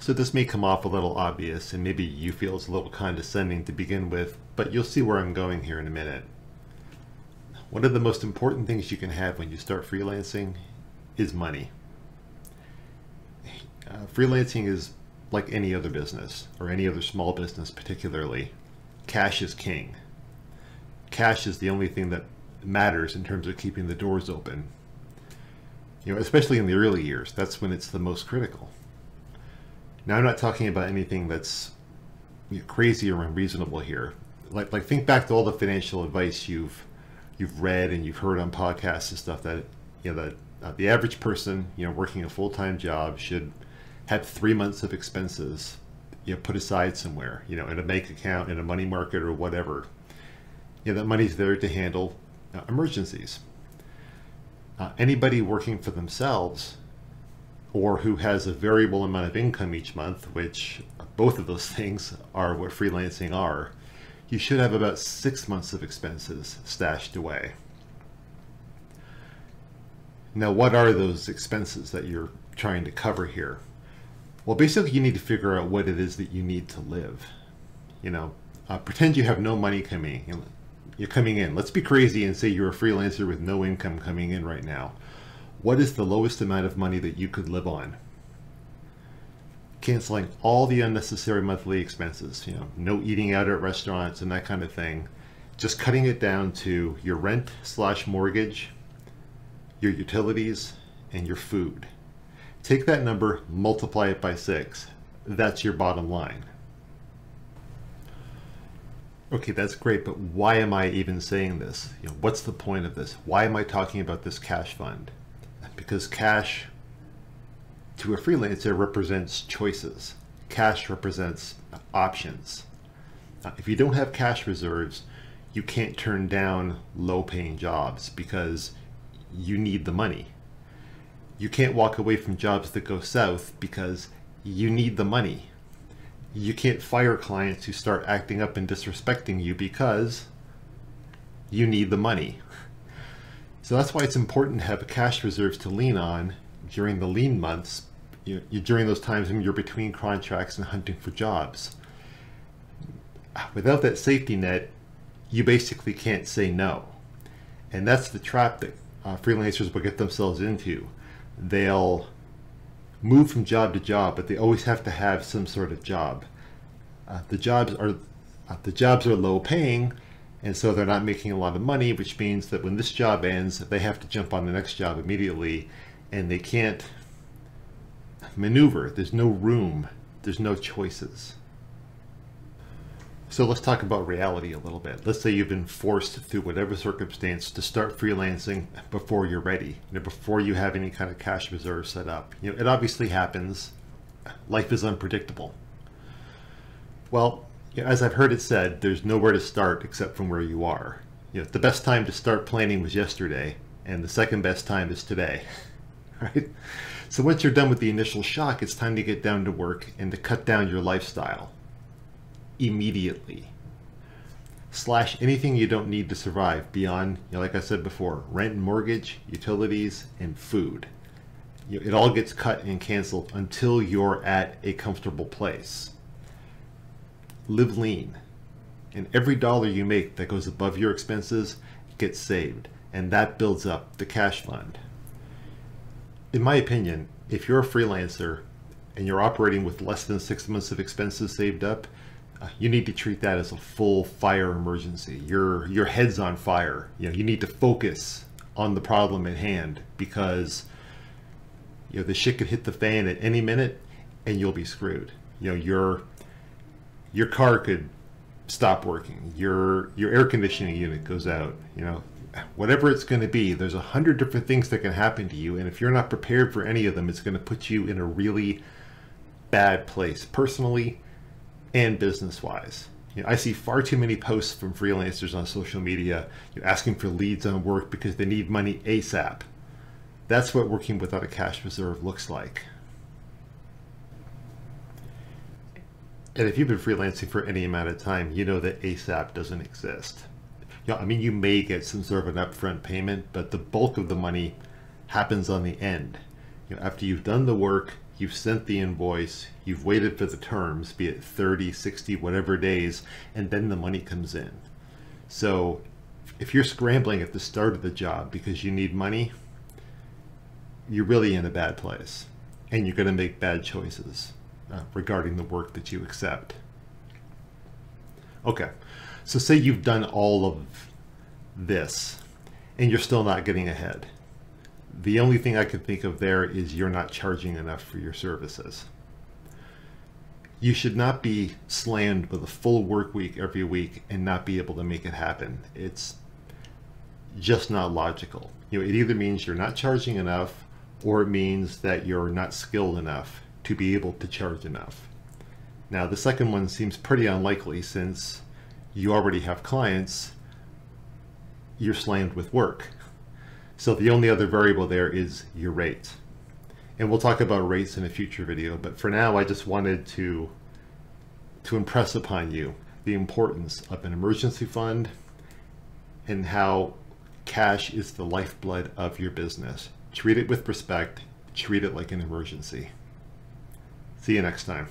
So this may come off a little obvious and maybe you feel it's a little condescending to begin with, but you'll see where I'm going here in a minute. One of the most important things you can have when you start freelancing is money. Freelancing is like any other business, or any other small business particularly. Cash is king. Cash is the only thing that matters in terms of keeping the doors open. Especially in the early years, that's when it's the most critical. Now, I'm not talking about anything that's crazy or unreasonable here. Like think back to all the financial advice you've read and you've heard on podcasts and stuff that the average person working a full-time job should have 3 months of expenses put aside somewhere, in a bank account, in a money market, or whatever. That money's there to handle emergencies. Anybody working for themselves or who has a variable amount of income each month, which both of those things are what freelancing are, you should have about 6 months of expenses stashed away. Now, what are those expenses that you're trying to cover here? Well, basically you need to figure out what it is that you need to live. Pretend you have no money coming. You're coming in. Let's be crazy and say you're a freelancer with no income coming in right now. What is the lowest amount of money that you could live on? Canceling all the unnecessary monthly expenses, no eating out at restaurants and that kind of thing. Just cutting it down to your rent/mortgage, your utilities, and your food. Take that number, multiply it by 6. That's your bottom line. Okay, that's great, but why am I even saying this? What's the point of this? Why am I talking about this cash fund? Because cash to a freelancer represents choices. Cash represents options. If you don't have cash reserves, you can't turn down low-paying jobs because you need the money. You can't walk away from jobs that go south because you need the money. You can't fire clients who start acting up and disrespecting you because you need the money. So that's why it's important to have cash reserves to lean on during the lean months, during those times when you're between contracts and hunting for jobs. Without that safety net, you basically can't say no. And that's the trap that freelancers will get themselves into. They'll move from job to job, but they always have to have some sort of job. The jobs are low paying, and so they're not making a lot of money, which means that when this job ends, they have to jump on the next job immediately, and they can't maneuver. There's no room. There's no choices. So let's talk about reality a little bit. Let's say you've been forced through whatever circumstance to start freelancing before you're ready, before you have any kind of cash reserve set up. It obviously happens. Life is unpredictable. Well, as I've heard it said, there's nowhere to start except from where you are. The best time to start planning was yesterday, and the second best time is today. Right? So once you're done with the initial shock, it's time to get down to work and to cut down your lifestyle. Immediately. Slash anything you don't need to survive beyond, like I said before, rent and mortgage, utilities, and food. It all gets cut and canceled until you're at a comfortable place. Live lean. And every dollar you make that goes above your expenses gets saved. And that builds up the cash fund. In my opinion, if you're a freelancer and you're operating with less than 6 months of expenses saved up, you need to treat that as a full fire emergency. Your head's on fire. You need to focus on the problem at hand because the shit could hit the fan at any minute and you'll be screwed. Your car could stop working. Your air conditioning unit goes out. Whatever it's going to be, there's 100 different things that can happen to you, and if you're not prepared for any of them, it's going to put you in a really bad place, personally and business-wise. I see far too many posts from freelancers on social media asking for leads on work because they need money ASAP. That's what working without a cash reserve looks like. And if you've been freelancing for any amount of time, you know that ASAP doesn't exist. You may get some sort of an upfront payment, but the bulk of the money happens on the end. After you've done the work, you've sent the invoice, you've waited for the terms, be it 30, 60, whatever days, and then the money comes in. So if you're scrambling at the start of the job because you need money, you're really in a bad place, and you're going to make bad choices regarding the work that you accept. Okay, so say you've done all of this and you're still not getting ahead. The only thing I can think of there is you're not charging enough for your services. You should not be slammed with a full work week every week and not be able to make it happen. It's just not logical. It either means you're not charging enough, or it means that you're not skilled enough to be able to charge enough. Now, the second one seems pretty unlikely since you already have clients, you're slammed with work. So the only other variable there is your rate. And we'll talk about rates in a future video, but for now I just wanted to impress upon you the importance of an emergency fund and how cash is the lifeblood of your business. Treat it with respect, treat it like an emergency. See you next time.